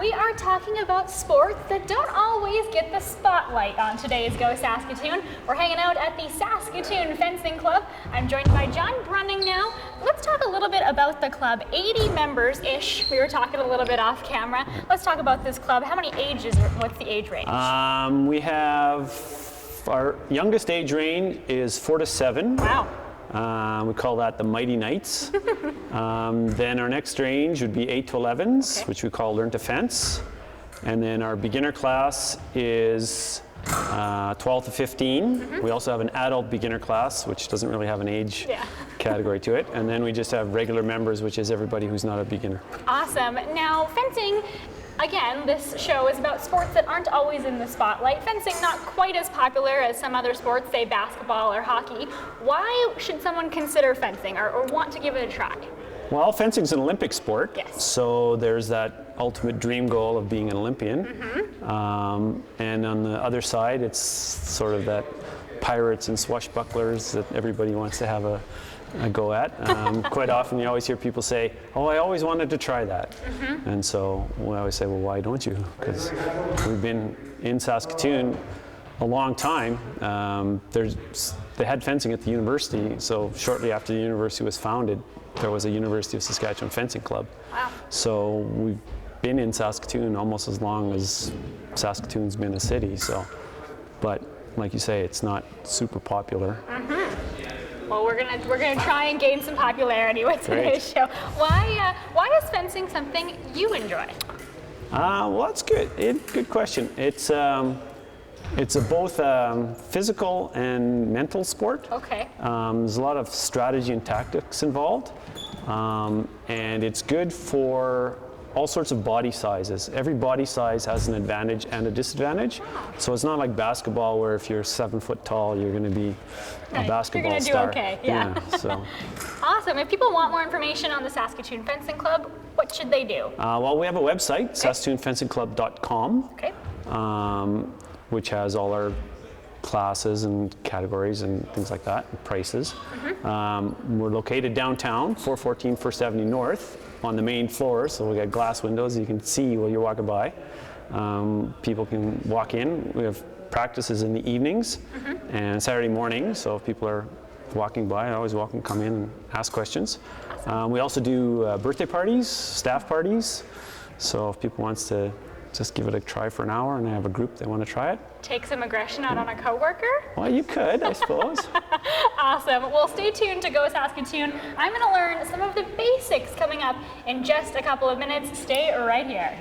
we are talking about sports that don't always get the spotlight on today's Go Saskatoon. We're hanging out at the Saskatoon Fencing Club. I'm joined by John Brunning now. Let's talk a little bit about the club. 80 members-ish. We were talking a little bit off camera. Let's talk about this club. How many ages, what's the age range? We have, our youngest age range is 4 to 7. Wow. We call that the Mighty Knights. Then our next range would be 8 to 11s, which we call Learn to Fence. And then our beginner class is 12 to 15. We also have an adult beginner class, which doesn't really have an age category to it. And then we just have regular members, which is everybody who's not a beginner. Awesome. Now, fencing, again, this show is about sports that aren't always in the spotlight. Fencing not quite as popular as some other sports, say basketball or hockey. Why should someone consider fencing or want to give it a try? Well, fencing's an Olympic sport, Yes. so there's that ultimate dream goal of being an Olympian. And on the other side, it's sort of that pirates and swashbucklers that everybody wants to have a go at. Quite often you always hear people say, oh, I always wanted to try that. And so we always say, well, why don't you? Because we've been in Saskatoon a long time. They had fencing at the university, so shortly after the university was founded, there was a University of Saskatchewan Fencing Club. Wow. So we've been in Saskatoon almost as long as Saskatoon's been a city. So, but like you say, it's not super popular. Well, we're gonna try and gain some popularity with today's show. Why is fencing something you enjoy? Well, that's good. Good question. It's a both physical and mental sport. Okay. There's a lot of strategy and tactics involved, and it's good for all sorts of body sizes. Every body size has an advantage and a disadvantage. So it's not like basketball where if you're 7 foot tall, you're going to be a basketball star. You're going to do okay, yeah. So. Awesome. If people want more information on the Saskatoon Fencing Club, what should they do? Well, we have a website, saskatoonfencingclub.com, which has all our classes and categories and things like that, and prices. We're located downtown, 414 First Avenue North, on the main floor, so we got glass windows you can see while you're walking by. People can walk in. We have practices in the evenings and Saturday morning, so if people are walking by, I always welcome come in and ask questions. We also do birthday parties, staff parties, so if people wants to just give it a try for an hour and I have a group that want to try it. Take some aggression out on a coworker? Well, you could, I suppose. Awesome. Well, stay tuned to Go Saskatoon. I'm going to learn some of the basics coming up in just a couple of minutes. Stay right here.